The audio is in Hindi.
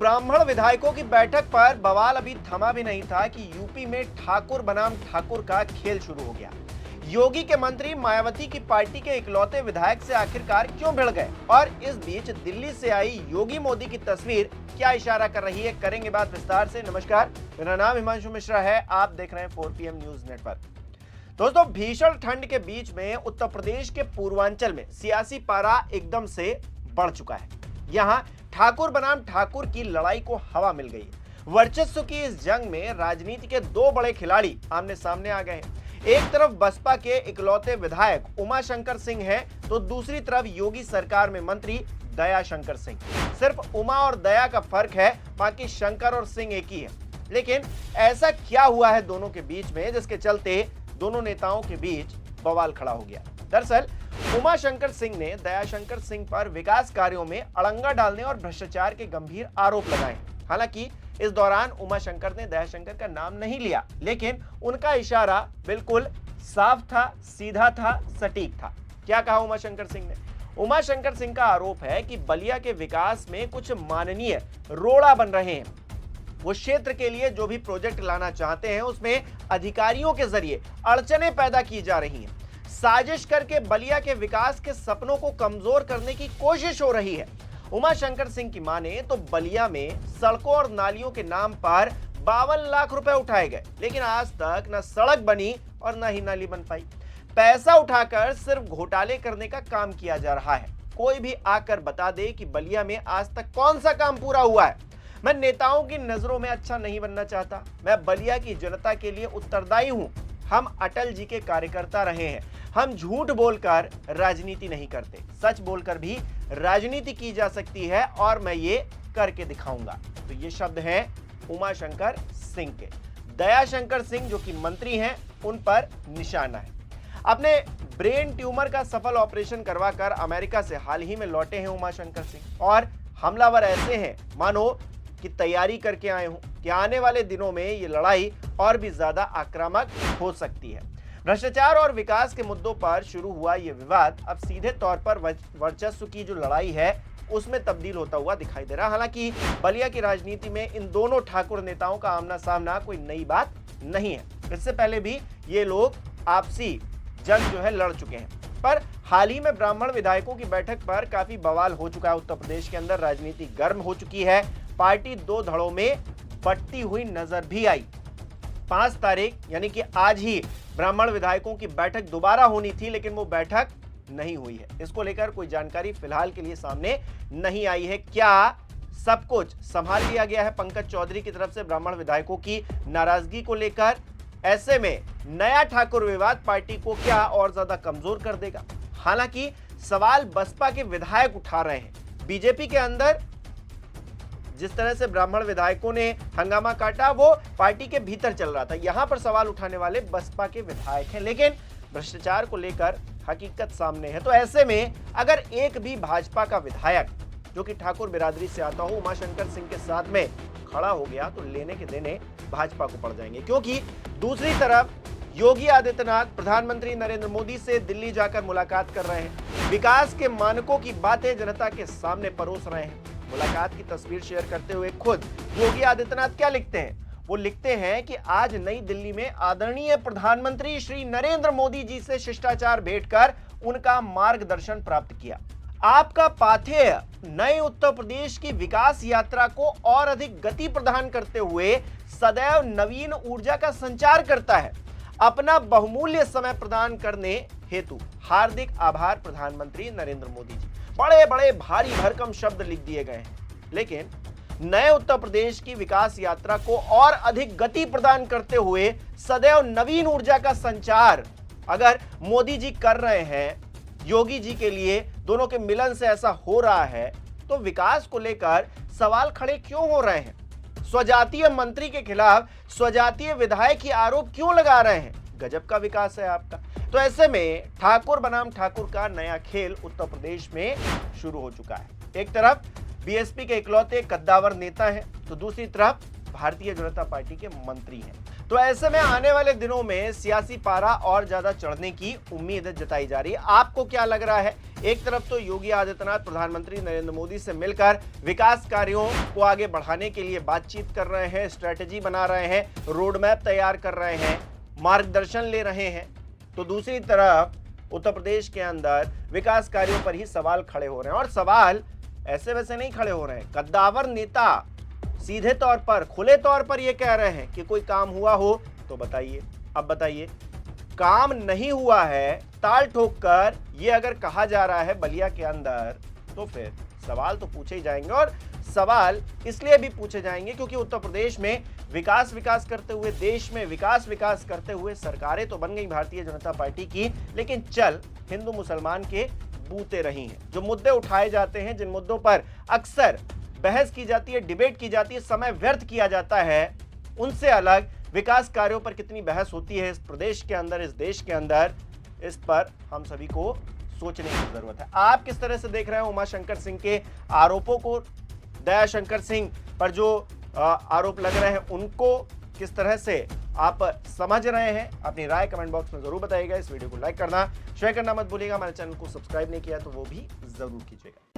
ब्राह्मण विधायकों की बैठक पर बवाल अभी थमा भी नहीं था कि यूपी में ठाकुर बनाम ठाकुर का खेल शुरू हो गया। योगी के मंत्री मायावती की पार्टी के इकलौते विधायक से आखिरकार क्यों भिड़ गए, और इस बीच दिल्ली से आई योगी मोदी की तस्वीर क्या इशारा कर रही है, करेंगे बात विस्तार से। नमस्कार, मेरा नाम हिमांशु मिश्रा है, आप देख रहे हैं 4PM न्यूज नेटवर्क। दोस्तों, भीषण ठंड के बीच में उत्तर प्रदेश के पूर्वांचल में सियासी पारा एकदम से बढ़ चुका है। यहाँ ठाकुर बनाम ठाकुर की लड़ाई को हवा मिल गई। वर्चस्व की इस जंग में राजनीति के दो बड़े खिलाड़ी आमने सामने आ गए हैं। एक तरफ बसपा के इकलौते विधायक उमाशंकर सिंह हैं, तो दूसरी तरफ योगी सरकार में मंत्री दया शंकर सिंह। सिर्फ उमा और दया का फर्क है, बाकी शंकर और सिंह एक ही है। लेकिन ऐसा क्या हुआ है दोनों के बीच में जिसके चलते दोनों नेताओं के बीच बवाल खड़ा हो गया। दरअसल उमाशंकर सिंह ने दयाशंकर सिंह पर विकास कार्यों में अड़ंगा डालने और भ्रष्टाचार के गंभीर आरोप लगाए। हालांकि इस दौरान उमाशंकर ने दयाशंकर का नाम नहीं लिया, लेकिन उनका इशारा बिल्कुल साफ था, सीधा था, सटीक था। क्या कहा उमाशंकर सिंह ने? उमाशंकर सिंह का आरोप है कि बलिया के विकास में कुछ माननीय रोड़ा बन रहे हैं। वो क्षेत्र के लिए जो भी प्रोजेक्ट लाना चाहते हैं उसमें अधिकारियों के जरिए अड़चनें पैदा की जा रही हैं। साजिश करके बलिया के विकास के सपनों को कमजोर करने की कोशिश हो रही है। उमाशंकर सिंह की माने तो बलिया में सड़कों और नालियों के नाम पर 52 लाख रुपए उठाए गए, लेकिन आज तक न सड़क बनी और न ही नाली बन पाई। पैसा उठाकर सिर्फ घोटाले करने का काम किया जा रहा है। कोई भी आकर बता दे कि बलिया में आज तक कौन सा काम पूरा हुआ है। मैं नेताओं की नजरों में अच्छा नहीं बनना चाहता, मैं बलिया की जनता के लिए उत्तरदायी हूं। हम अटल जी के कार्यकर्ता रहे हैं। हम झूठ बोलकर राजनीति नहीं करते, सच बोलकर भी राजनीति की जा सकती है और मैं ये करके दिखाऊंगा। तो ये शब्द हैं उमाशंकर सिंह के। दयाशंकर सिंह जो कि मंत्री हैं, उन पर निशाना है। अपने ब्रेन ट्यूमर का सफल ऑपरेशन करवाकर अमेरिका से हाल ही में लौटे हैं उमाशंकर सिंह, और हमलावर ऐसे हैं मानो कि तैयारी करके आए हों कि आने वाले दिनों में ये लड़ाई और भी ज्यादा आक्रामक हो सकती है। भ्रष्टाचार और विकास के मुद्दों पर शुरू हुआ ये विवाद अब सीधे तौर पर वर्चस्व की जो लड़ाई है उसमें तब्दील होता हुआ दिखाई दे रहा। हालांकि बलिया की राजनीति में इन दोनों ठाकुर नेताओं का आमना सामना कोई नई बात नहीं है। इससे पहले भी ये लोग आपसी जंग जो है लड़ चुके हैं, पर हाल ही में ब्राह्मण विधायकों की बैठक पर काफी बवाल हो चुका है। उत्तर प्रदेश के अंदर राजनीति गर्म हो चुकी है। पार्टी दो धड़ों में बंटती हुई नजर भी आई। 5 तारीख यानी कि आज ही ब्राह्मण विधायकों की बैठक दोबारा होनी थी, लेकिन वो बैठक नहीं हुई है। इसको लेकर कोई जानकारी फिलहाल के लिए सामने नहीं आई है। क्या सब कुछ संभाल लिया गया है पंकज चौधरी की तरफ से ब्राह्मण विधायकों की नाराजगी को लेकर? ऐसे में नया ठाकुर विवाद पार्टी को क्या और ज्यादा कमजोर कर देगा? हालांकि सवाल बसपा के विधायक उठा रहे हैं। बीजेपी के अंदर जिस तरह से ब्राह्मण विधायकों ने हंगामा काटा वो पार्टी के भीतर चल रहा था। यहां पर सवाल उठाने वाले बसपा के विधायक हैं, लेकिन भ्रष्टाचार को लेकर हकीकत सामने है। तो ऐसे में अगर एक भी भाजपा का विधायक जो कि ठाकुर बिरादरी से आता हो उमाशंकर सिंह के साथ में खड़ा हो गया तो लेने के देने भाजपा को पड़ जाएंगे, क्योंकि दूसरी तरफ योगी आदित्यनाथ प्रधानमंत्री नरेंद्र मोदी से दिल्ली जाकर मुलाकात कर रहे हैं। विकास के मानकों की बातें जनता के सामने परोस रहे हैं। मुलाकात की तस्वीर शेयर करते हुए खुद योगी आदित्यनाथ क्या लिखते हैं? वो लिखते हैं कि आज नई दिल्ली में आदरणीय प्रधानमंत्री श्री नरेंद्र मोदी जी से शिष्टाचार भेंट कर उनका मार्गदर्शन प्राप्त किया। आपका पाथेय नए उत्तर प्रदेश की विकास यात्रा को और अधिक गति प्रदान करते हुए सदैव नवीन ऊर्जा का संचार करता है। अपना बहुमूल्य समय प्रदान करने हेतु हार्दिक आभार प्रधानमंत्री नरेंद्र मोदी जी। बड़े बड़े भारी भरकम शब्द लिख दिए गए हैं, लेकिन नए उत्तर प्रदेश की विकास यात्रा को और अधिक गति प्रदान करते हुए सदैव नवीन ऊर्जा का संचार अगर मोदी जी कर रहे हैं, योगी जी के लिए दोनों के मिलन से ऐसा हो रहा है, तो विकास को लेकर सवाल खड़े क्यों हो रहे हैं? स्वजातीय मंत्री के खिलाफ स्वजातीय विधायक ही आरोप क्यों लगा रहे हैं? गजब का विकास है आपका। तो ऐसे में ठाकुर बनाम ठाकुर का नया खेल उत्तर प्रदेश में शुरू हो चुका है। एक तरफ बीएसपी के इकलौते कद्दावर नेता हैं, तो दूसरी तरफ भारतीय जनता पार्टी के मंत्री हैं। तो ऐसे में आने वाले दिनों में सियासी पारा और ज्यादा चढ़ने की उम्मीद जताई जा रही है। आपको क्या लग रहा है? एक तरफ तो योगी आदित्यनाथ प्रधानमंत्री नरेंद्र मोदी से मिलकर विकास कार्यों को आगे बढ़ाने के लिए बातचीत कर रहे हैं, स्ट्रेटेजी बना रहे हैं, रोड मैप तैयार कर रहे हैं, मार्गदर्शन ले रहे हैं, तो दूसरी तरफ उत्तर प्रदेश के अंदर विकास कार्यों पर ही सवाल खड़े हो रहे हैं। और सवाल ऐसे वैसे नहीं खड़े हो रहे हैं। कद्दावर नेता सीधे तौर पर, खुले तौर पर यह कह रहे हैं कि कोई काम हुआ हो तो बताइए। अब बताइए, काम नहीं हुआ है ताल ठोककर ये अगर कहा जा रहा है बलिया के अंदर, तो फिर सवाल तो पूछे ही जाएंगे। और सवाल इसलिए भी पूछे जाएंगे क्योंकि उत्तर प्रदेश में विकास करते हुए, देश में विकास करते हुए सरकारें तो बन गई भारतीय जनता पार्टी की, लेकिन चल हिंदू मुसलमान के बूते रही हैं। जो मुद्दे उठाए जाते हैं, जिन मुद्दों पर अक्सर बहस की जाती है, डिबेट की जाती है, समय व्यर्थ किया जाता है, उनसे अलग विकास कार्यों पर कितनी बहस होती है इस प्रदेश के अंदर, इस देश के अंदर, इस पर हम सभी को सोचने की जरूरत है। आप किस तरह से देख रहे हैं उमाशंकर सिंह के आरोपों को, दयाशंकर सिंह पर जो आरोप लग रहे हैं उनको किस तरह से आप समझ रहे हैं? अपनी राय कमेंट बॉक्स में जरूर बताइएगा। इस वीडियो को लाइक करना, शेयर करना मत भूलिएगा। हमारे चैनल को सब्सक्राइब नहीं किया तो वो भी जरूर कीजिएगा।